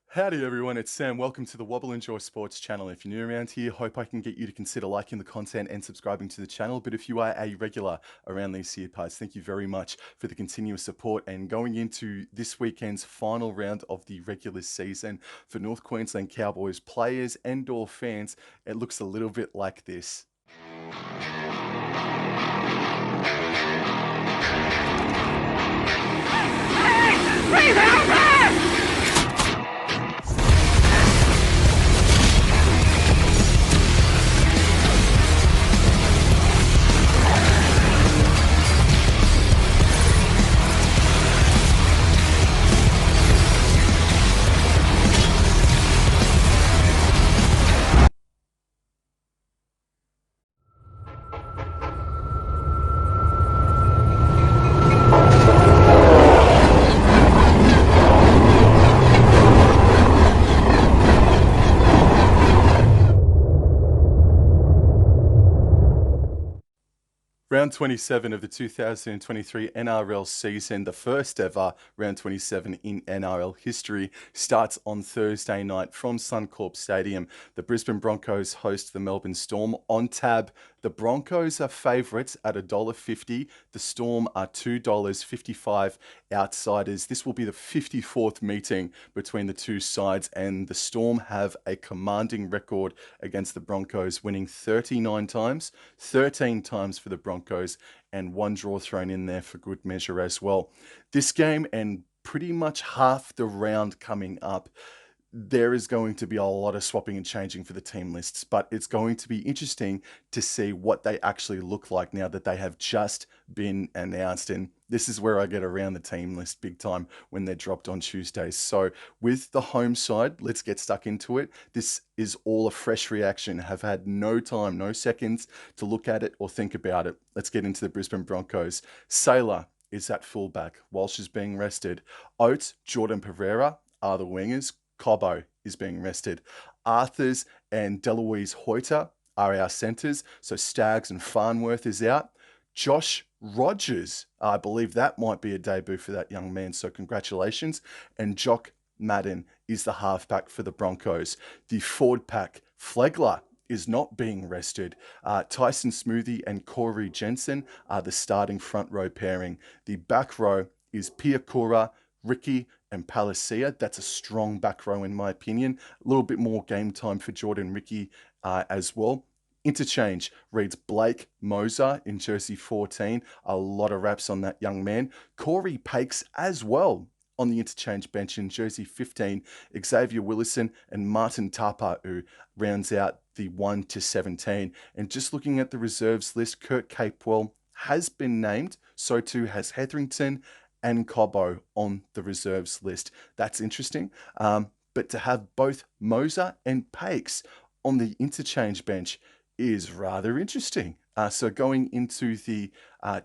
Howdy everyone, it's Sam. Welcome to the Wobble Enjoy Sports channel. If you're new around here, hope I can get you to consider liking the content and subscribing to the channel. But if you are a regular around these here parts, thank you very much for the continuous support. And going into this weekend's final round of the regular season for North Queensland Cowboys players and or fans, it looks a little bit like this. Round 27 of the 2023 NRL season, the first ever round 27 in NRL history, starts on Thursday night from Suncorp Stadium. The Brisbane Broncos host the Melbourne Storm. On tab, the Broncos are favourites at $1.50. The Storm are $2.55 outsiders. This will be the 54th meeting between the two sides, and the Storm have a commanding record against the Broncos, winning 39 times, 13 times for the Broncos, and one draw thrown in there for good measure as well. This game and pretty much half the round coming up, there is going to be a lot of swapping and changing for the team lists, but it's going to be interesting to see what they actually look like now that they have just been announced. And this is where I get around the team list big time when they're dropped on Tuesdays. So with the home side, let's get stuck into it. This is all a fresh reaction. Have had no time, no seconds to look at it or think about it. Let's get into the Brisbane Broncos. Sailor is at fullback. Walsh is being rested. Oates, Jordan Pereira are the wingers. Cobbo is being rested. Arthurs and Deloise Hoyter are our centres. So Staggs and Farnworth is out. Josh Rogers, I believe that might be a debut for that young man. So congratulations. And Jock Madden is the halfback for the Broncos. The forward pack, Flegler is not being rested. Tyson Smoothie and Corey Jensen are the starting front row pairing. The back row is Piakura, Ricky and Palacia. That's a strong back row in my opinion. A little bit more game time for Jordan Ricky as well. Interchange reads Blake Moser in jersey 14. A lot of raps on that young man. Corey Pakes as well on the interchange bench in jersey 15. Xavier Willison and Martin Tapau rounds out the 1 to 17. And just looking at the reserves list, Kurt Capewell has been named. So too has Hetherington and Cobbo on the reserves list. That's interesting. But to have both Moser and Pakes on the interchange bench is rather interesting. So going into the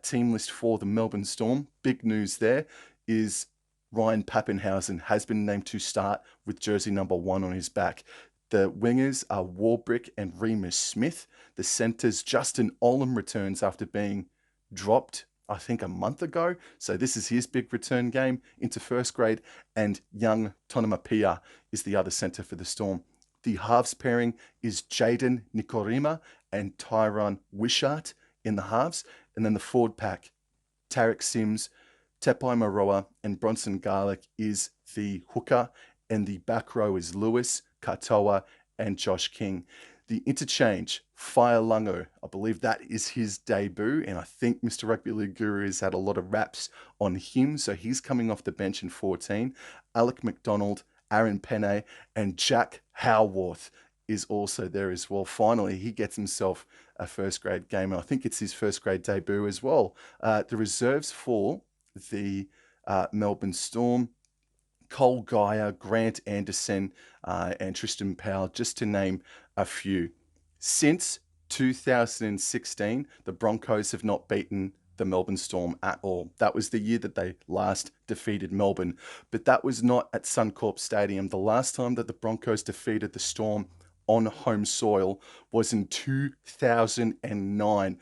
team list for the Melbourne Storm, big news there is Ryan Pappenhausen has been named to start with jersey number 1 on his back. The wingers are Warbrick and Remus Smith. The centres, Justin Olam returns after being dropped I think a month ago. So this is his big return game into first grade. And young Tonamapia is the other centre for the Storm. The halves pairing is Jaden Nikorima and Tyron Wishart in the halves. And then the forward pack, Tarek Sims, Tepai Maroa and Bronson Garlick is the hooker. And the back row is Lewis, Katoa and Josh King. The interchange, Fire Lungo, I believe that is his debut, and I think Mr. Rugby League Guru has had a lot of raps on him, so he's coming off the bench in 14. Alec McDonald, Aaron Penne, and Jack Howarth is also there as well. Finally, he gets himself a first grade game, and I think it's his first grade debut as well. The reserves for the Melbourne Storm, Cole Geyer, Grant Anderson, and Tristan Powell, just to name a few. Since 2016, the Broncos have not beaten the Melbourne Storm at all. That was the year that they last defeated Melbourne, but that was not at Suncorp Stadium. The last time that the Broncos defeated the Storm on home soil was in 2009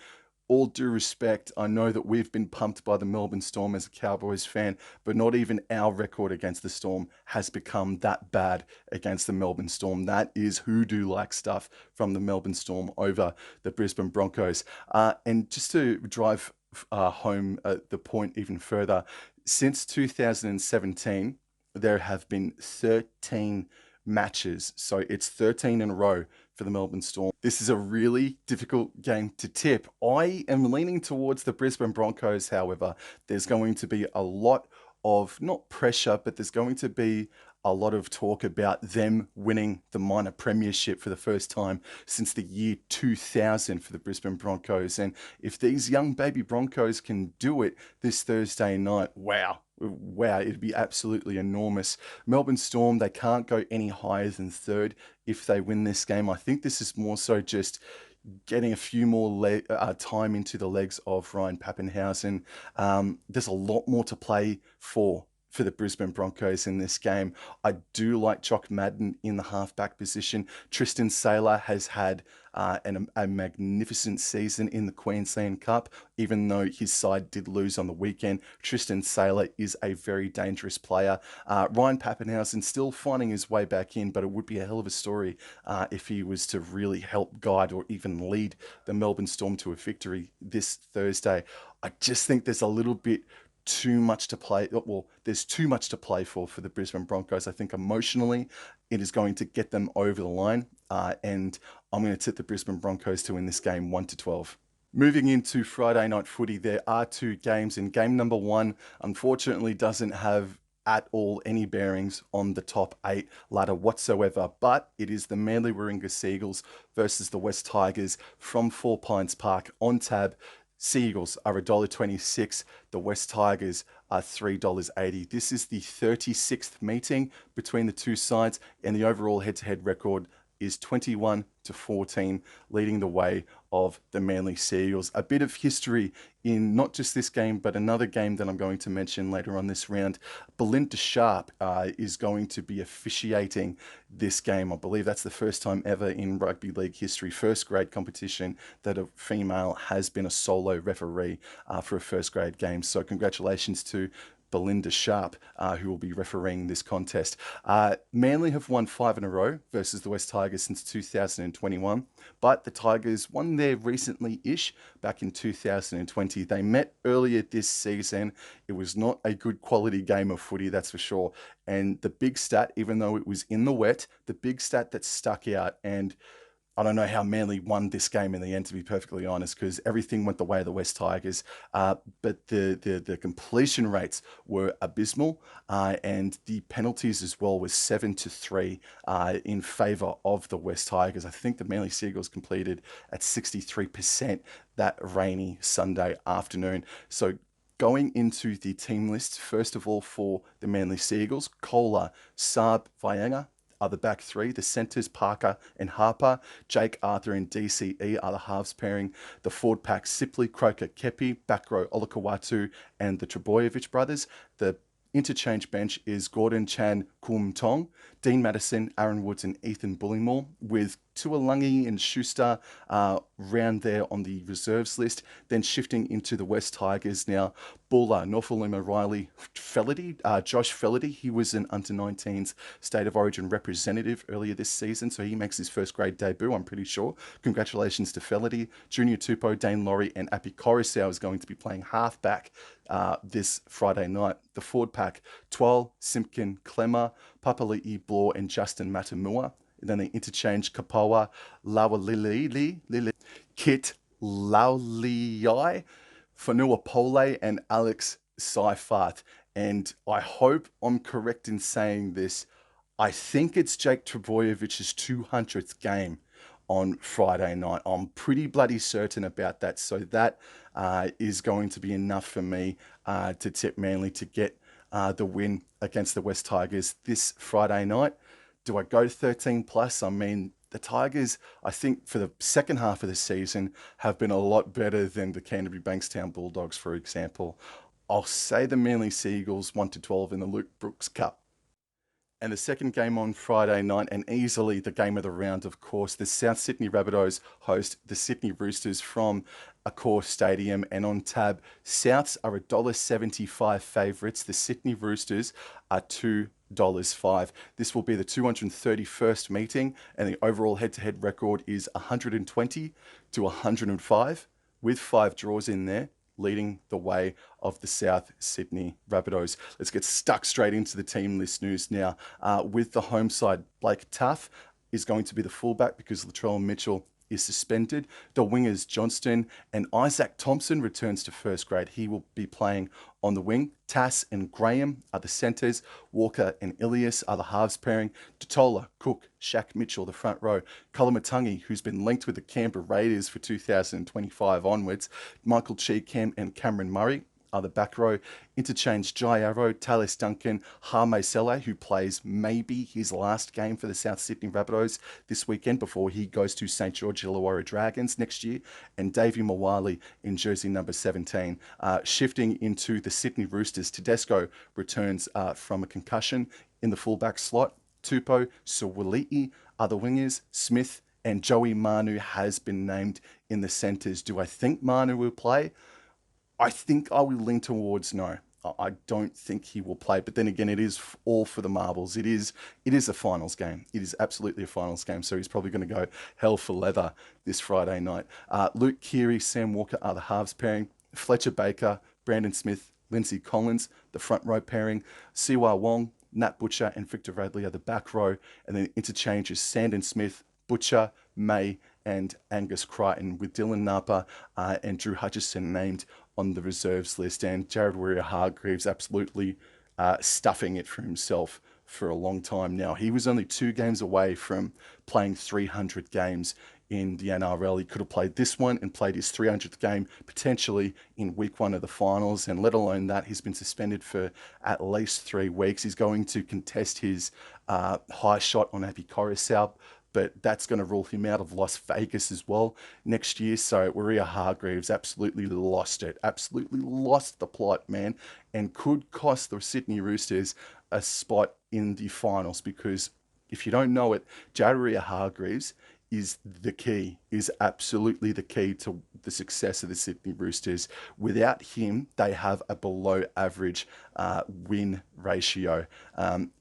all due respect, I know that we've been pumped by the Melbourne Storm as a Cowboys fan, but not even our record against the Storm has become that bad against the Melbourne Storm. That is hoodoo-like stuff from the Melbourne Storm over the Brisbane Broncos. And just to drive home the point even further, since 2017, there have been 13 matches. So it's 13 in a row for the Melbourne Storm. This is a really difficult game to tip. I am leaning towards the Brisbane Broncos, however. There's going to be a lot of, not pressure, but there's going to be a lot of talk about them winning the minor premiership for the first time since the year 2000 for the Brisbane Broncos. And if these young baby Broncos can do it this Thursday night, wow. Wow, it'd be absolutely enormous. Melbourne Storm, they can't go any higher than third if they win this game. I think this is more so just getting a few more time into the legs of Ryan Papenhuyzen. There's a lot more to play for the Brisbane Broncos in this game. I do like Jock Madden in the halfback position. Tristan Sailor has had a magnificent season in the Queensland Cup, even though his side did lose on the weekend. Tristan Sailor is a very dangerous player. Ryan Papenhuyzen still finding his way back in, but it would be a hell of a story if he was to really help guide or even lead the Melbourne Storm to a victory this Thursday. I just think there's a little bit too much to play. Well, there's too much to play for the Brisbane Broncos. I think emotionally, it is going to get them over the line, and I'm going to tip the Brisbane Broncos to win this game 1-12. Moving into Friday night footy, there are two games, and game number one, unfortunately, doesn't have at all any bearings on the top 8 ladder whatsoever, but it is the Manly Warringah Seagulls versus the West Tigers from Four Pines Park on tab. Seagulls are $1.26. The West Tigers are $3.80. This is the 36th meeting between the two sides, and the overall head-to-head record is 21-14, leading the way of the Manly Seagulls. A bit of history in not just this game, but another game that I'm going to mention later on this round. Belinda Sharp is going to be officiating this game. I believe that's the first time ever in rugby league history, first grade competition, that a female has been a solo referee for a first grade game. So congratulations to Belinda Sharp, who will be refereeing this contest. Manly have won 5 in a row versus the West Tigers since 2021, but the Tigers won there recently-ish back in 2020. They met earlier this season. It was not a good quality game of footy, that's for sure. And the big stat, even though it was in the wet, the big stat that stuck out, and I don't know how Manly won this game in the end, to be perfectly honest, because everything went the way of the West Tigers. But the completion rates were abysmal, and the penalties as well was 7-3 in favour of the West Tigers. I think the Manly Seagulls completed at 63% that rainy Sunday afternoon. So going into the team list, first of all, for the Manly Seagulls, Kohler, Saab, Vaianga are the back three. The centres, Parker and Harper. Jake Arthur and DCE are the halves pairing. The forward pack, Sipley, Croker, Kepi. Back row, Olakawatu and the Trebojevic brothers. The interchange bench is Gordon Chan Kum Tong, Dean Madison, Aaron Woods and Ethan Bullingmore, with Tuolangi and Schuster round there on the reserves list. Then shifting into the West Tigers now, Buller, Norfoluma Riley, Felity, Josh Felity. He was an under-19s State of Origin representative earlier this season, so he makes his first grade debut, I'm pretty sure. Congratulations to Felity. Junior Tupou, Dane Laurie and Api Coruscant is going to be playing halfback this Friday night. The forward pack, Twal, Simpkin, Clemmer, Papali'i, Blore and Justin Matamua. And then they interchange Kapoa, Lawalili, Kit Lauliai, Fanua Pole, and Alex Seifert. And I hope I'm correct in saying this. I think it's Jake Trebojevic's 200th game on Friday night. I'm pretty bloody certain about that. So that is going to be enough for me to tip Manly to get the win against the West Tigers this Friday night. Do I go 13 plus? I mean, the Tigers, I think for the second half of the season, have been a lot better than the Canterbury Bankstown Bulldogs, for example. I'll say the Manly Seagulls 1-12 in the Luke Brooks Cup. And the second game on Friday night, and easily the game of the round, of course, the South Sydney Rabbitohs host the Sydney Roosters from Accor Stadium. And on tab, Souths are $1.75 favourites. The Sydney Roosters are $2.05. This will be the 231st meeting, and the overall head-to-head record is 120 to 105, with 5 draws in there, leading the way of the South Sydney Rabbitohs. Let's get stuck straight into the team list news now. With the home side, Blake Taaffe is going to be the fullback because Latrell Mitchell is suspended. The wingers, Johnston and Isaac Thompson, returns to first grade. He will be playing on the wing. Tass and Graham are the centres. Walker and Ilias are the halves pairing. Totola, Cook, Shaq Mitchell, the front row. Kalamatangi, who's been linked with the Canberra Raiders for 2025 onwards. Michael Cheekham and Cameron Murray are the back row. Interchange Jai Arrow, Talis Duncan, Hame Sele, who plays maybe his last game for the South Sydney Rabbitohs this weekend before he goes to St George Illawarra Dragons next year, and Davey Mawali in jersey number 17. Shifting into the Sydney Roosters, Tedesco returns from a concussion in the fullback slot. Tupou, Suwali'i are the wingers. Smith and Joey Manu has been named in the centres. Do I think Manu will play? I think I will lean towards no. I don't think he will play. But then again, it is all for the marbles. It is a finals game. It is absolutely a finals game. So he's probably going to go hell for leather this Friday night. Luke Keary, Sam Walker are the halves pairing. Fletcher Baker, Brandon Smith, Lindsay Collins, the front row pairing. Siwa Wong, Nat Butcher and Victor Radley are the back row. And then interchanges Sandon Smith, Butcher, May, and Angus Crichton, with Dylan Napa and Drew Hutchison named on the reserves list. And Jared Warrior-Hargreaves absolutely stuffing it for himself for a long time now. He was only 2 games away from playing 300 games in the NRL. He could have played this one and played his 300th game potentially in week 1 of the finals, and let alone that, he's been suspended for at least 3 weeks. He's going to contest his high shot on Api Coruscant, but that's going to rule him out of Las Vegas as well next year. So Warrior-Hargreaves absolutely lost it, absolutely lost the plot, man, and could cost the Sydney Roosters a spot in the finals, because if you don't know it, Jared Warrior-Hargreaves is the key, is absolutely the key to the success of the Sydney Roosters. Without him, they have a below average win ratio.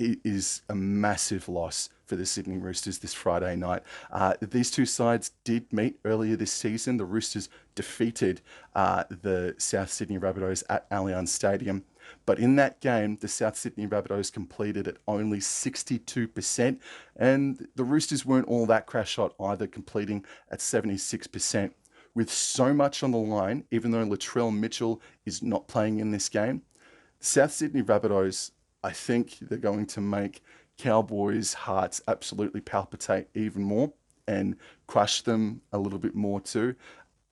It is a massive loss for the Sydney Roosters this Friday night. These two sides did meet earlier this season. The Roosters defeated the South Sydney Rabbitohs at Allianz Stadium. But in that game, the South Sydney Rabbitohs completed at only 62%, and the Roosters weren't all that crash hot either, completing at 76%. With so much on the line, even though Latrell Mitchell is not playing in this game, the South Sydney Rabbitohs, I think they're going to make Cowboys' hearts absolutely palpitate even more and crush them a little bit more too.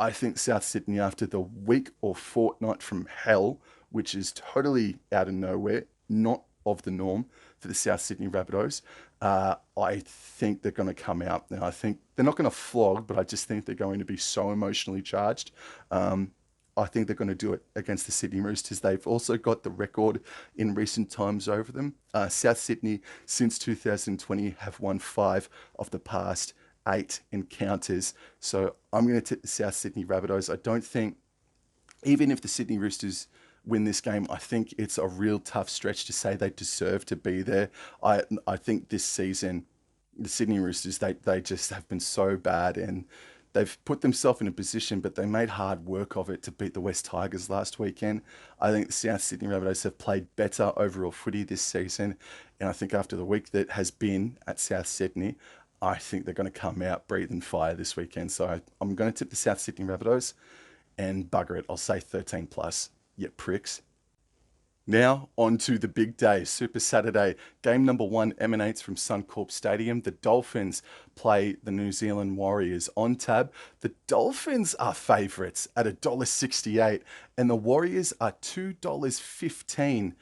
I think South Sydney, after the week or fortnight from hell, which is totally out of nowhere, not of the norm for the South Sydney Rabbitohs, I think they're going to come out. Now, I think they're not going to flog, but I just think they're going to be so emotionally charged. I think they're going to do it against the Sydney Roosters. They've also got the record in recent times over them. South Sydney, since 2020, have won 5 of the past 8 encounters. So I'm going to tip the South Sydney Rabbitohs. I don't think, even if the Sydney Roosters win this game, I think it's a real tough stretch to say they deserve to be there. I think this season, the Sydney Roosters, they just have been so bad, and they've put themselves in a position, but they made hard work of it to beat the West Tigers last weekend. I think the South Sydney Rabbitohs have played better overall footy this season, and I think after the week that has been at South Sydney, I think they're going to come out breathing fire this weekend. So I'm going to tip the South Sydney Rabbitohs, and bugger it, I'll say 13 plus. You pricks. Now, on to the big day, Super Saturday. Game number 1 emanates from Suncorp Stadium. The Dolphins play the New Zealand Warriors. On tab, the Dolphins are favourites at $1.68, and the Warriors are $2.15.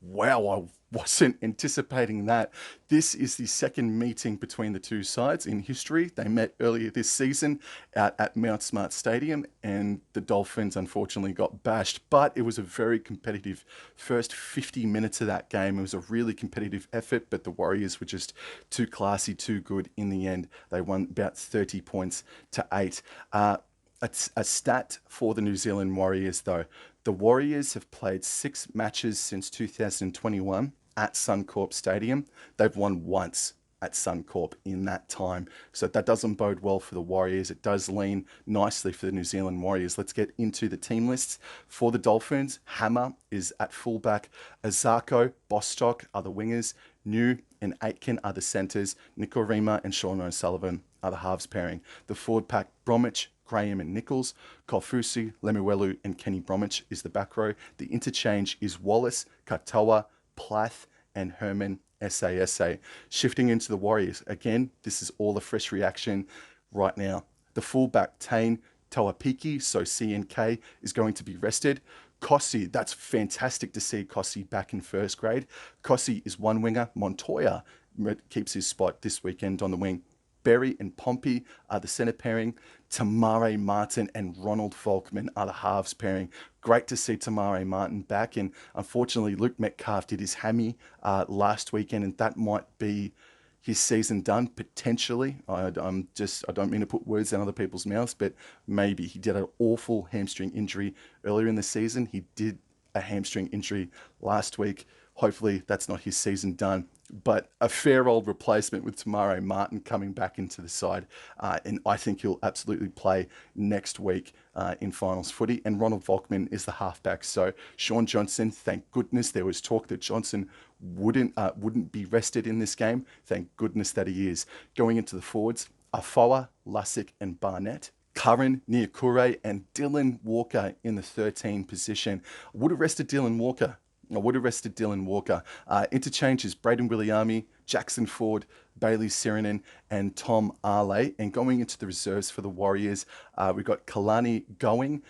Wow, I wasn't anticipating that. This is the second meeting between the two sides in history. They met earlier this season out at Mount Smart Stadium, and the Dolphins unfortunately got bashed. But it was a very competitive first 50 minutes of that game. It was a really competitive effort, but the Warriors were just too classy, too good in the end. They won about 30 points to 8. A stat for the New Zealand Warriors, though. The Warriors have played 6 matches since 2021 at Suncorp Stadium. They've won once at Suncorp in that time. So that doesn't bode well for the Warriors. It does lean nicely for the New Zealand Warriors. Let's get into the team lists. For the Dolphins, Hammer is at fullback. Azako, Bostock are the wingers. New and Aitken are the centres. Nikorima and Sean O'Sullivan are the halves pairing. The forward pack, Bromwich, Graham and Nichols. Kofusi, Lemuelu and Kenny Bromwich is the back row. The interchange is Wallace, Katoa, Plath and Herman SASA. Shifting into the Warriors. Again, this is all a fresh reaction right now. The fullback, Tane Tauapiki, so CNK, is going to be rested. Kossi, that's fantastic to see Kossi back in first grade. Kossi is one winger. Montoya keeps his spot this weekend on the wing. Berry and Pompey are the centre pairing. Tamare Martin and Ronald Volkman are the halves pairing. Great to see Tamare Martin back. And unfortunately, Luke Metcalf did his hammy last weekend, and that might be his season done, potentially. I don't mean to put words in other people's mouths, but maybe. He did an awful hamstring injury earlier in the season. He did a hamstring injury last week. Hopefully that's not his season done. But a fair old replacement with Tamare Martin coming back into the side. And I think he'll absolutely play next week in finals footy. And Ronald Volkman is the halfback. So Sean Johnson, thank goodness. There was talk that Johnson wouldn't be rested in this game. Thank goodness that he is. Going into the forwards, Afoa, Lussick and Barnett. Curran, Niakure and Dylan Walker in the 13 position. I would have rested Dylan Walker. Interchange is Braden Williami, Jackson Ford, Bailey Sirinen, and Tom Arley. And going into the reserves for the Warriors, we've got Kalani Going,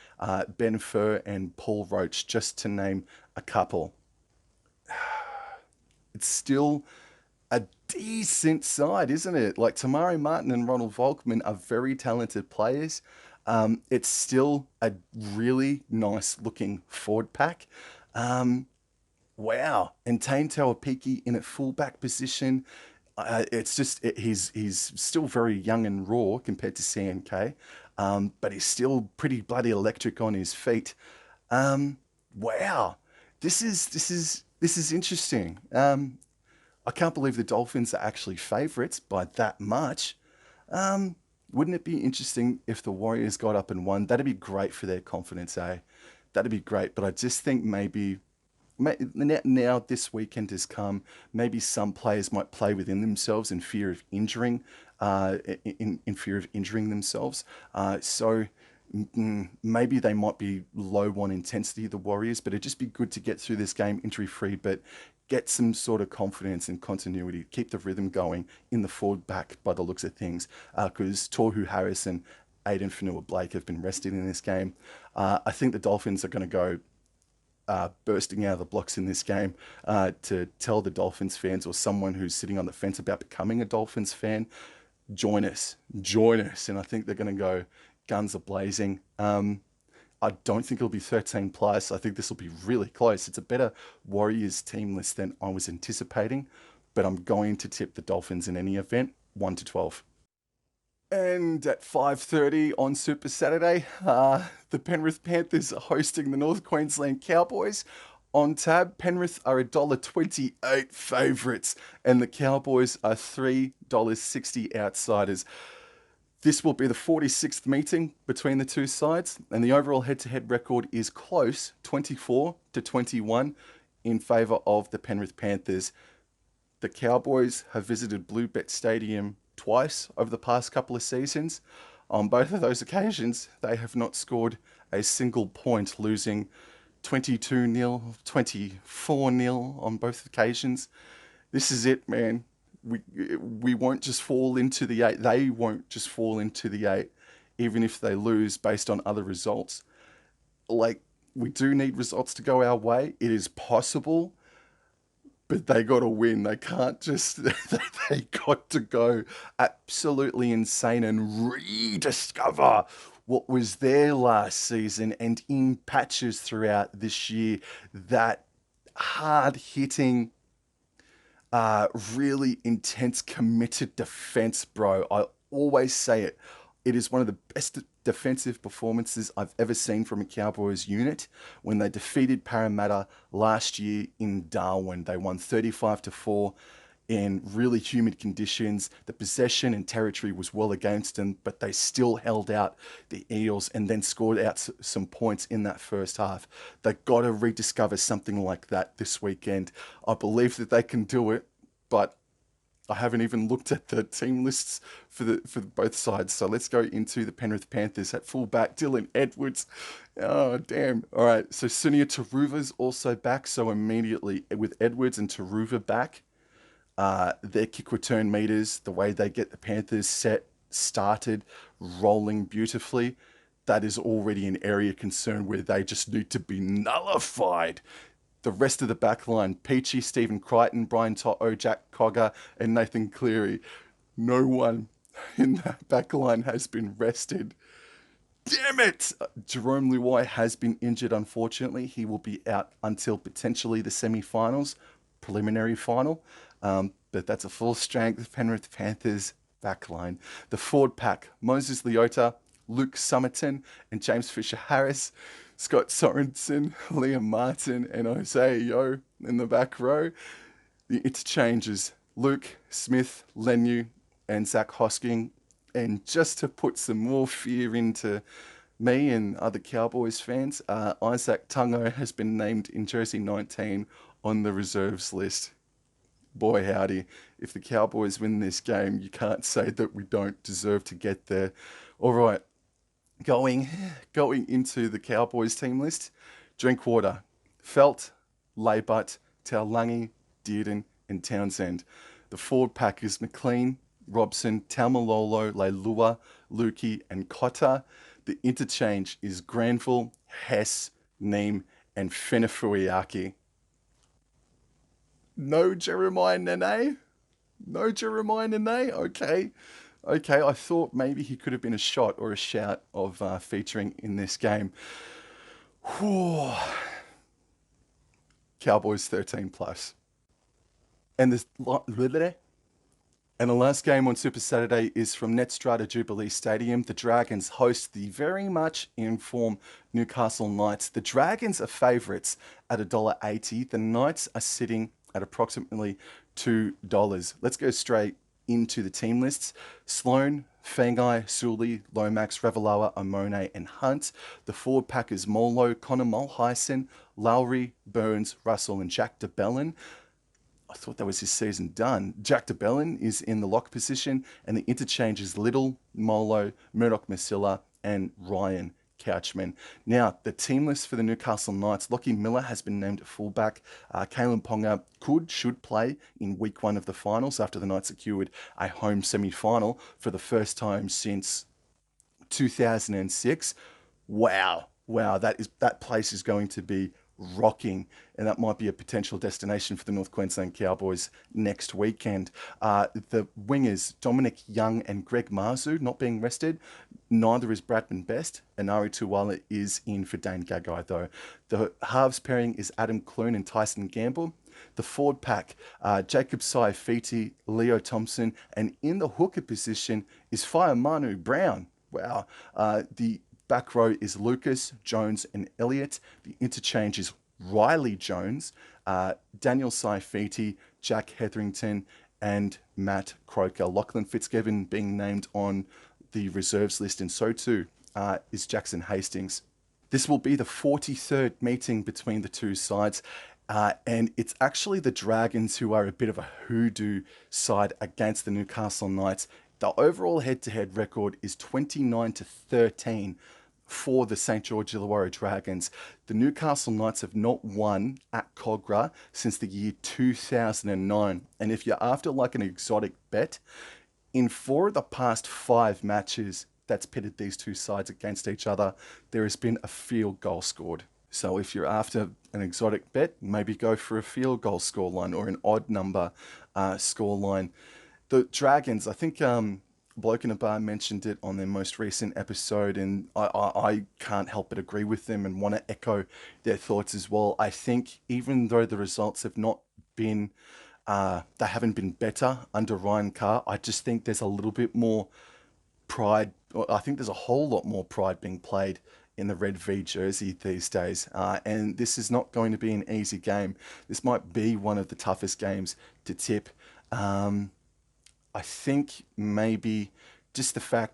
Ben Furr, and Paul Roach, just to name a couple. It's still a decent side, isn't it? Like Tamari Martin and Ronald Volkman are very talented players. It's still a really nice looking forward pack. Wow. And Tane Tauapiki in a fullback position. He's still very young and raw compared to CNK, but he's still pretty bloody electric on his feet. Wow. This is interesting. I can't believe the Dolphins are actually favourites by that much. Wouldn't it be interesting if the Warriors got up and won? That'd be great for their confidence, eh? That'd be great. But I just think maybe now this weekend has come. Maybe some players might play within themselves in fear of injuring, in fear of injuring themselves. Maybe they might be low on intensity, the Warriors, but it'd just be good to get through this game injury free, but get some sort of confidence and continuity, keep the rhythm going in the forward back by the looks of things, because Tohu Harris and Aiden Fanua-Blake have been rested in this game. I think the Dolphins are going to go bursting out of the blocks in this game to tell the Dolphins fans or someone who's sitting on the fence about becoming a Dolphins fan, join us. And I think they're going to go guns a-blazing. I don't think it'll be 13 plus. I think this will be really close. It's a better Warriors team list than I was anticipating, but I'm going to tip the Dolphins in any event, 1-12. And at 5:30 on Super Saturday, the Penrith Panthers are hosting the North Queensland Cowboys. On tab, Penrith are $1.28 favourites, and the Cowboys are $3.60 outsiders. This will be the 46th meeting between the two sides, and the overall head-to-head record is close, 24-21, in favour of the Penrith Panthers. The Cowboys have visited Bluebet Stadium twice over the past couple of seasons. On both of those occasions, they have not scored a single point, losing 22-0, 24-0 on both occasions. This is it, man. We won't just fall into the 8. They won't just fall into the 8, even if they lose based on other results. Like, we do need results to go our way. It is possible. but they got to win. They can't just, they got to go absolutely insane and rediscover what was there last season and in patches throughout this year. That hard hitting, really intense, committed defense, bro. I always say it. It is one of the best defensive performances I've ever seen from a Cowboys unit. When they defeated Parramatta last year in Darwin, they won 35-4 in really humid conditions. The possession and territory was well against them, but they still held out the Eels and then scored out some points in that first half. They've got to rediscover something like that this weekend. I believe that they can do it, but I haven't even looked at the team lists for both sides. So let's go into the Penrith Panthers at fullback. Dylan Edwards. Oh, damn. All right. So Sunia Taruva's also back. So immediately with Edwards and Taruva back, their kick return meters, the way they get the Panthers started, rolling beautifully, that is already an area of concern where they just need to be nullified. The rest of the back line, Peachy, Stephen Crichton, Brian To'o, Jack Cogger, and Nathan Cleary. No one in that back line has been rested. Damn it! Jerome Luai has been injured, unfortunately. He will be out until potentially the semi-finals, preliminary final. But that's a full strength Penrith Panthers backline. The forward pack, Moses Leota, Luke Summerton, and James Fisher-Harris. Scott Sorensen, Liam Martin, and Isaiah Yeo in the back row. The interchanges, Luke, Smith, Lenu, and Zach Hosking. And just to put some more fear into me and other Cowboys fans, Isaac Tungo has been named in jersey 19 on the reserves list. Boy howdy, if the Cowboys win this game, you can't say that we don't deserve to get there. All right, going into the Cowboys team list, Drinkwater, Felt, Leibutt, Taulangi, Dearden, and Townsend. The forward pack is McLean, Robson, Taumalolo, Leilua, Lukey, and Cotter. The interchange is Granville, Hess, Neem, and Fenefuiaki. No Jeremiah Nene? No Jeremiah Nene? Okay. Okay, I thought maybe he could have been a shot or a shout of featuring in this game. Whew. Cowboys 13 plus. And the last game on Super Saturday is from Netstrata Jubilee Stadium. The Dragons host the very much in form Newcastle Knights. The Dragons are favourites at $1.80. The Knights are sitting at approximately $2. Let's go straight into the team lists. Sloan, Fangai, Sully, Lomax, Ravalawa, Amone, and Hunt. The forward pack is Molo, Connor Mulhyson, Lowry, Burns, Russell, and Jack DeBellin. I thought that was his season done. Jack DeBellin is in the lock position, and the interchange is Little, Molo, Murdoch Masilla, and Ryan Couchman. Now, the team list for the Newcastle Knights, Lockie Miller has been named at fullback. Kalen Ponga should play in week 1 of the finals after the Knights secured a home semi-final for the first time since 2006. Wow, that place is going to be rocking, and that might be a potential destination for the North Queensland Cowboys next weekend. The wingers, Dominic Young and Greg Marzu, not being rested. Neither is Bradman Best, and Ari Tuwala is in for Dane Gagai, though. The halves pairing is Adam Clune and Tyson Gamble. The forward pack, Jacob Saifiti, Leo Thompson, and in the hooker position is Fire Manu Brown. Wow. The back row is Lucas, Jones, and Elliott. The interchange is Riley Jones, Daniel Saifiti, Jack Hetherington, and Matt Croker. Lachlan Fitzgibbon being named on the reserves list, and so too is Jackson Hastings. This will be the 43rd meeting between the two sides, and it's actually the Dragons who are a bit of a hoodoo side against the Newcastle Knights. The overall head-to-head record is 29-13 for the St. George Illawarra Dragons. The Newcastle Knights have not won at Cogra since the year 2009. And if you're after like an exotic bet, in 4 of the past 5 matches that's pitted these two sides against each other, there has been a field goal scored. So if you're after an exotic bet, maybe go for a field goal scoreline or an odd number scoreline. The Dragons, I think Bloke in a Bar mentioned it on their most recent episode, and I can't help but agree with them and want to echo their thoughts as well. I think even though the results have not been, they haven't been better under Ryan Carr, I just think there's a little bit more pride. I think there's a whole lot more pride being played in the red V jersey these days. And this is not going to be an easy game. This might be one of the toughest games to tip. I think maybe just the fact,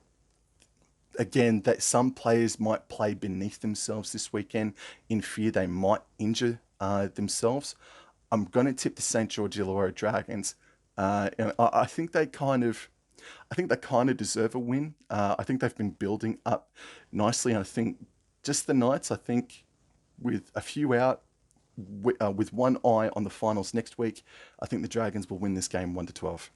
again, that some players might play beneath themselves this weekend in fear they might injure themselves. I'm going to tip the St. George Illawarra Dragons. And I think they kind of, I think they kind of deserve a win. I think they've been building up nicely. And I think just the Knights, I think with a few out, with one eye on the finals next week, I think the Dragons will win this game 1-12.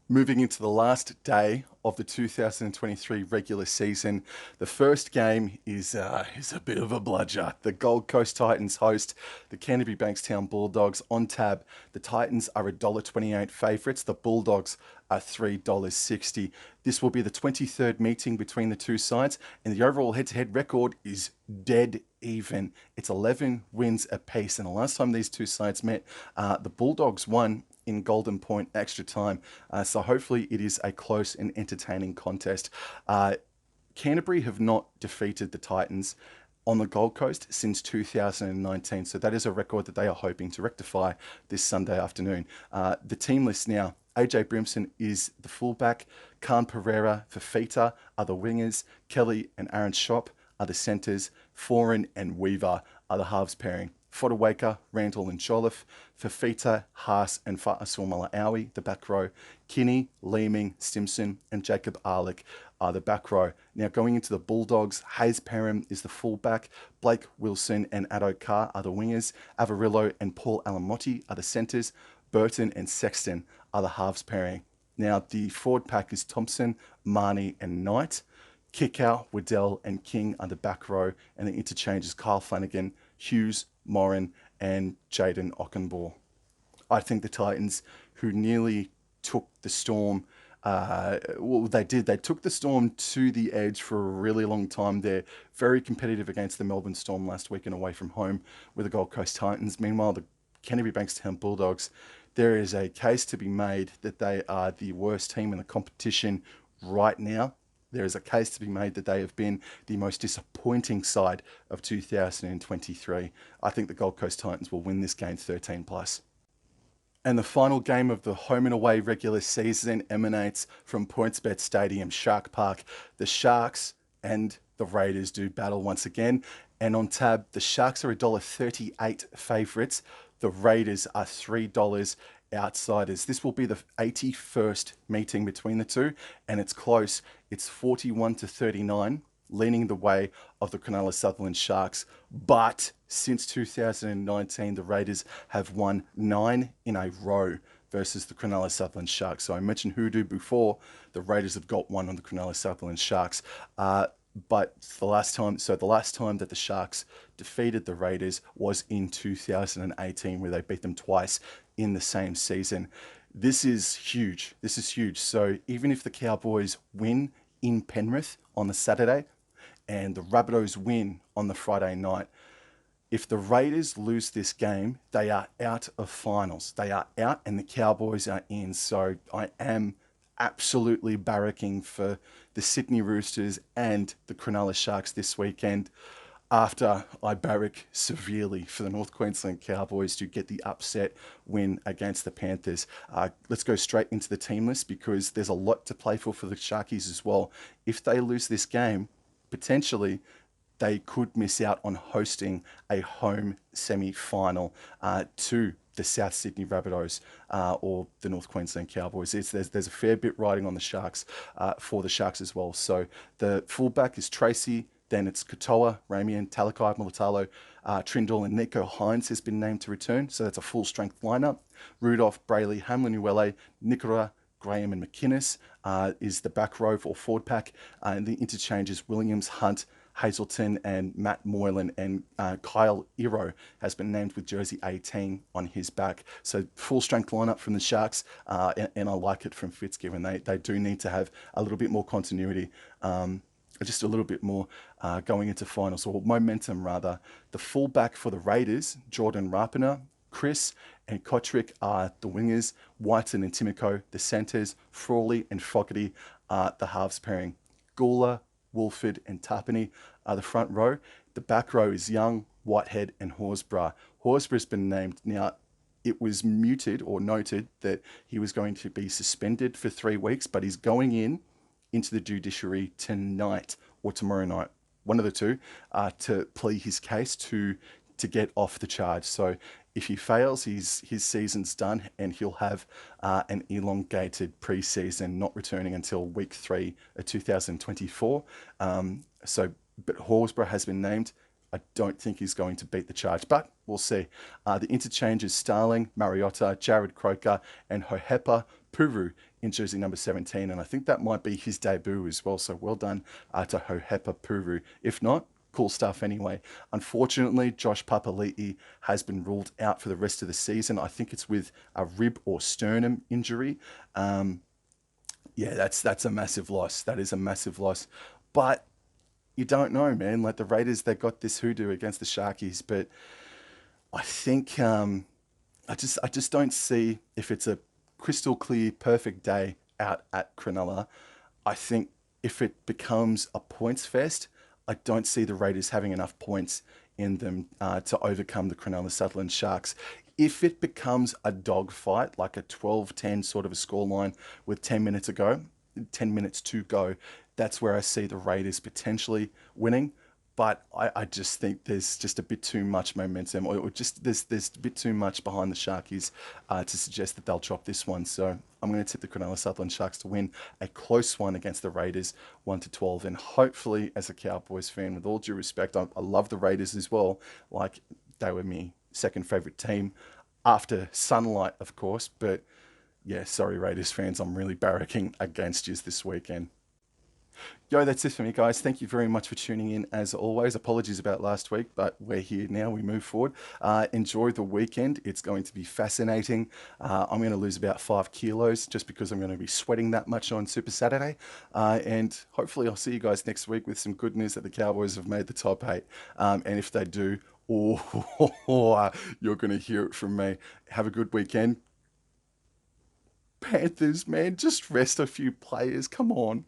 Moving into the last day of the 2023 regular season, the first game is a bit of a bludger. The Gold Coast Titans host the Canterbury Bankstown Bulldogs on tab. The Titans are $1.28 favourites. The Bulldogs are $3.60. This will be the 23rd meeting between the two sides, and the overall head-to-head record is dead even. It's 11 wins apiece, and the last time these two sides met, the Bulldogs won in Golden Point extra time. So hopefully it is a close and entertaining contest. Canterbury have not defeated the Titans on the Gold Coast since 2019. So that is a record that they are hoping to rectify this Sunday afternoon. The team list now: AJ Brimson is the fullback, Khan Pereira, Fafita are the wingers, Kelly and Aaron Shop are the centres, Foran and Weaver are the halves pairing. Fodawaker, Randall and Jolliffe, Fafita, Haas and Fa'asul Mala'awi, the back row. Kinney, Leeming, Stimson and Jacob Arlick are the back row. Now going into the Bulldogs, Hayes Perham is the fullback, Blake Wilson and Addo Carr are the wingers, Avarillo and Paul Alamotti are the centres, Burton and Sexton are the halves pairing. Now the forward pack is Thompson, Marnie and Knight. Kickout, Waddell and King are the back row, and the interchange is Kyle Flanagan, Hughes, Morin and Jaden Ockenbaugh. I think the Titans, who nearly took the Storm, they took the Storm to the edge for a really long time. They're very competitive against the Melbourne Storm last week and away from home with the Gold Coast Titans. Meanwhile, the Canterbury Bankstown Bulldogs, there is a case to be made that they are the worst team in the competition right now. There is a case to be made that they have been the most disappointing side of 2023. I think the Gold Coast Titans will win this game 13+. And the final game of the home and away regular season emanates from PointsBet Stadium, Shark Park. The Sharks and the Raiders do battle once again. And on tab, the Sharks are $1.38 favourites. The Raiders are $3 outsiders. This will be the 81st meeting between the two, and it's close. It's 41-39, leaning the way of the Cronulla Sutherland Sharks. But since 2019, the Raiders have won 9 in a row versus the Cronulla Sutherland Sharks. So I mentioned Hoodoo before. The Raiders have got one on the Cronulla Sutherland Sharks. But the last time that the Sharks defeated the Raiders was in 2018, where they beat them twice in the same season. This is huge. This is huge. So even if the Cowboys win in Penrith on the Saturday and the Rabbitohs win on the Friday night, if the Raiders lose this game, they are out of finals. They are out and the Cowboys are in. So I am absolutely barracking for the Sydney Roosters and the Cronulla Sharks this weekend, after I barrack severely for the North Queensland Cowboys to get the upset win against the Panthers. Let's go straight into the team list, because there's a lot to play for the Sharkies as well. If they lose this game, potentially they could miss out on hosting a home semi-final to the South Sydney Rabbitohs or the North Queensland Cowboys. There's a fair bit riding on the Sharks for the Sharks as well. So the fullback is Tracy, then it's Katoa, Ramian, Talakai, Mulatalo, Trindle and Nico Hines has been named to return. So that's a full-strength lineup. Rudolph, Brayley, Hamlin, Uele, Nicola, Graham and McInnes is the back row or forward pack. And the interchanges Williams, Hunt, Hazelton and Matt Moylan, and Kyle Iro has been named with jersey 18 on his back. So full strength lineup from the Sharks, and I like it from Fitzgibbon. They do need to have a little bit more continuity. Just a little bit more going into finals, or momentum rather. The fullback for the Raiders, Jordan Rapiner, Chris and Kotrick are the wingers, Whiten and Timoko the centres, Frawley and Fogarty are the halves pairing. Gula, Wolford and Tapani are the front row. The back row is Young, Whitehead and Horsburgh. Horsburgh's been named. Now, it was muted or noted that he was going to be suspended for 3 weeks, but he's going into the judiciary tonight or tomorrow night, one of the two, to plea his case to get off the charge. So if he fails, his season's done, and he'll have an elongated preseason, not returning until week 3 of 2024. But Horsburgh has been named. I don't think he's going to beat the charge, but we'll see. The interchanges Starling, Mariota, Jared Croker, and Hohepa Puru in jersey number 17, and I think that might be his debut as well, so well done to Hohepa Puru. If not, cool stuff anyway. Unfortunately, Josh Papali'i has been ruled out for the rest of the season. I think it's with a rib or sternum injury. Yeah, that's a massive loss. That is a massive loss. But you don't know, man. Like the Raiders, they got this hoodoo against the Sharkies, but I think I just don't see if it's a crystal clear, perfect day out at Cronulla. I think if it becomes a points fest, I don't see the Raiders having enough points in them to overcome the Cronulla Sutherland Sharks. If it becomes a dogfight, like a 12-10 sort of a scoreline with 10 minutes to go, that's where I see the Raiders potentially winning. But I just think there's just a bit too much momentum, or just there's a bit too much behind the Sharkies to suggest that they'll drop this one. So I'm going to tip the Cronulla Sutherland Sharks to win a close one against the Raiders, 1-12. And hopefully, as a Cowboys fan, with all due respect, I love the Raiders as well. Like, they were my second favourite team after Sunlight, of course. But yeah, sorry, Raiders fans, I'm really barracking against you this weekend. Yo, that's it for me, guys. Thank you very much for tuning in as always. Apologies about last week, but we're here now. We move forward. Enjoy the weekend. It's going to be fascinating. I'm going to lose about 5 kilos just because I'm going to be sweating that much on Super Saturday. And hopefully I'll see you guys next week with some good news that the Cowboys have made the top 8. And if they do, you're going to hear it from me. Have a good weekend. Panthers, man, just rest a few players. Come on.